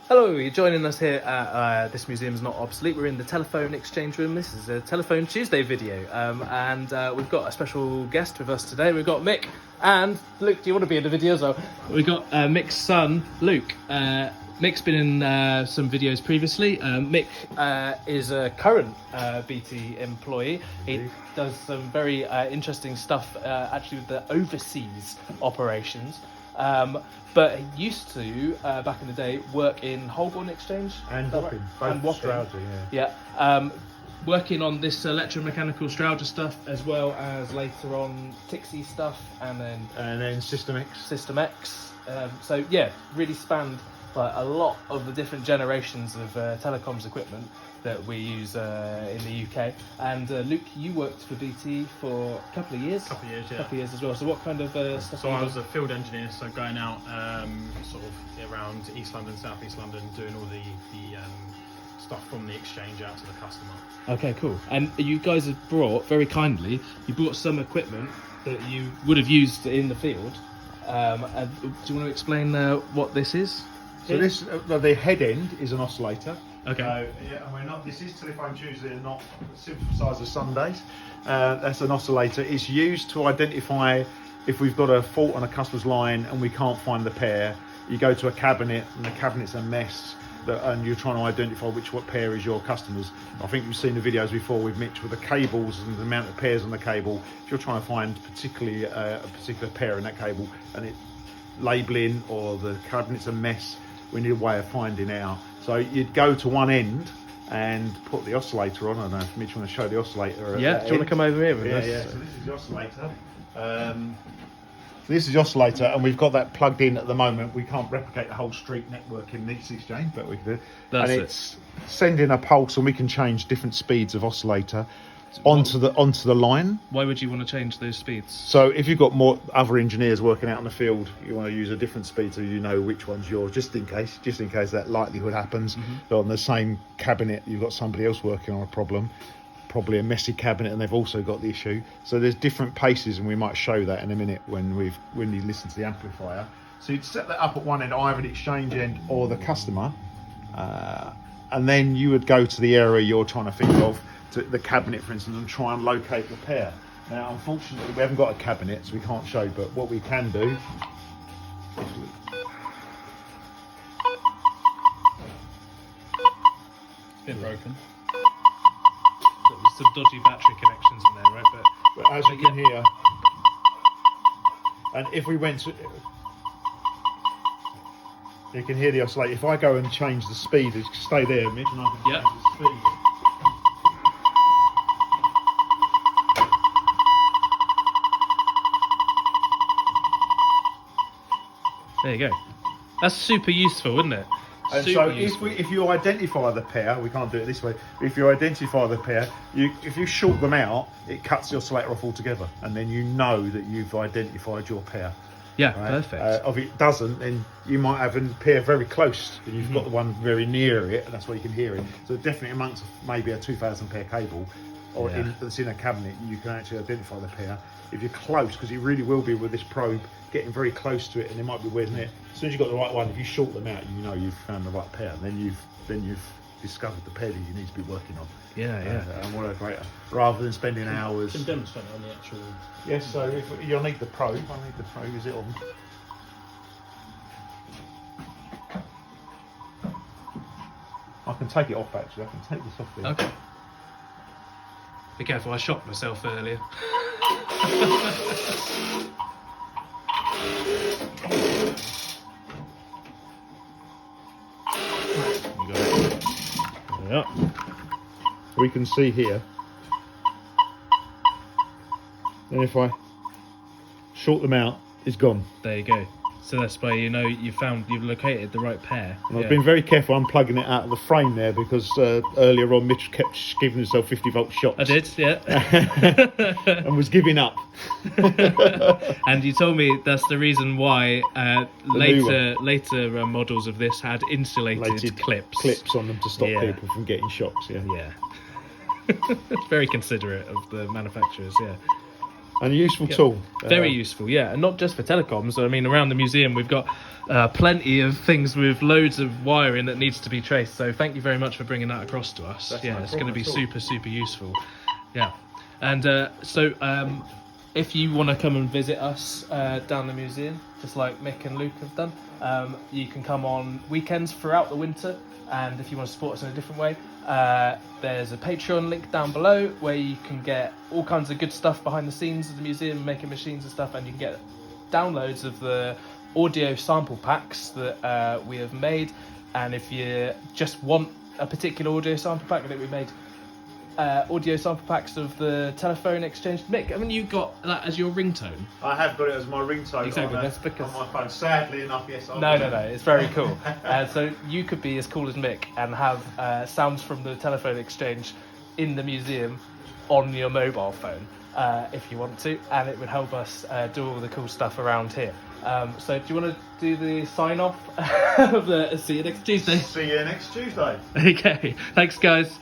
Hello, you're joining us here at This Museum's Not Obsolete. We're in the telephone exchange room. This is a Telephone Tuesday video, and we've got a special guest with us today. We've got Mick and Luke. Do you want to be in the video as well? We've got Mick's son, Luke. Mick's been in some videos previously. Mick is a current BT employee. He does some very interesting stuff actually with the overseas operations. But he used to, back in the day, work in Holborn Exchange and Wapping, and Wapping. Yeah. Working on this electromechanical Strowger stuff, as well as later on Tixie stuff, and then System X. System X. So yeah, really spanned like a lot of the different generations of telecoms equipment that we use in the UK. And Luke, you worked for BT for a couple of years. Couple of years as well. So what kind of stuff? So I was a field engineer, so going out sort of around East London, South East London, doing all the stuff from the exchange out to the customer. Okay, cool. And you guys have brought, very kindly, you brought some equipment that you would have used in the field. And do you want to explain what this is? So this, the head end is an oscillator. Okay. And we're not. This is Telephone Tuesday, and not Synthesizer Sundays. That's an oscillator. It's used to identify if we've got a fault on a customer's line and we can't find the pair. You go to a cabinet, and the cabinet's a mess, and you're trying to identify what pair is your customer's. I think you've seen the videos before with Mitch with the cables and the amount of pairs on the cable. If you're trying to find particularly a particular pair in that cable, and it labelling or the cabinet's a mess, we need a way of finding out. So you'd go to one end and put the oscillator on. I don't know if Mitch want to show the oscillator. Yeah, do you want to come over here with us? Yeah. So this is the oscillator. This is the oscillator, and we've got that plugged in at the moment. We can't replicate the whole street network in this exchange, but we can do. It's sending a pulse, and we can change different speeds of oscillator onto the line. Why would you want to change those speeds? So if you've got more other engineers working out in the field, you want to use a different speed so you know which one's yours, just in case that likelihood happens. So on the same cabinet, you've got somebody else working on a problem, probably a messy cabinet, and they've also got the issue. So there's different paces, and we might show that in a minute when you listen to the amplifier. So you'd set that up at one end, either the exchange end or the customer, and then you would go to the area you're trying to think of, to the cabinet for instance, and try and locate the pair. Now unfortunately we haven't got a cabinet, so we can't show, but what we can do is it's been broken. There's some dodgy battery connections in there, right? But as you can hear, and if we went to, you can hear the oscillator. If I go and change the speed, stay there, Mitch, and I can change the speed. There you go. That's super useful, isn't it? And so if you identify the pair, we can't do it this way, but if you identify the pair, if you short them out, it cuts the oscillator off altogether, and then you know that you've identified your pair. Yeah, right? Perfect. If it doesn't, then you might have a pair very close, and you've got the one very near it, and that's why you can hear it. So definitely amongst maybe a 2,000 pair cable, or that's in a cabinet, you can actually identify the pair. If you're close, because it really will be with this probe, getting very close to it, and it might be weird, isn't it? As soon as you've got the right one, if you short them out, you know you've found the right pair, and then you've discovered the pair that you need to be working on. And what a great, rather than spending hours. Can demonstrate on the actual. Yes, so if you'll need the probe. I need the probe. Is it on? I can take it off actually. I can take this off there. Okay. Be careful, I shot myself earlier. You got it. Yeah. We can see here. And if I short them out, it's gone. There you go. So that's why you know you've located the right pair. And I've been very careful unplugging it out of the frame there, because earlier on Mitch kept giving himself 50-volt shots. I did, yeah. And was giving up. And you told me that's the reason why later models of this had insulated clips on them to stop people from getting shocks. It's very considerate of the manufacturers. And a useful tool. Very useful, yeah, and not just for telecoms. I mean, around the museum we've got plenty of things with loads of wiring that needs to be traced. So thank you very much for bringing that across to us. That's yeah, no it's going to be problem at all. super useful. Yeah, and if you want to come and visit us down the museum, just like Mick and Luke have done, you can come on weekends throughout the winter. And if you want to support us in a different way, there's a Patreon link down below where you can get all kinds of good stuff behind the scenes of the museum, making machines and stuff, and you can get downloads of the audio sample packs that we have made. And if you just want a particular audio sample pack, I think we made audio sample packs of the telephone exchange. Mick, haven't you got that as your ringtone? I have got it as my ringtone Exactly, that's because... on my phone. Sadly enough, yes. No, it's very cool. So you could be as cool as Mick and have sounds from the telephone exchange in the museum on your mobile phone if you want to, and it would help us do all the cool stuff around here. So do you want to do the sign off of the see you next Tuesday? See you next Tuesday. Okay, thanks guys.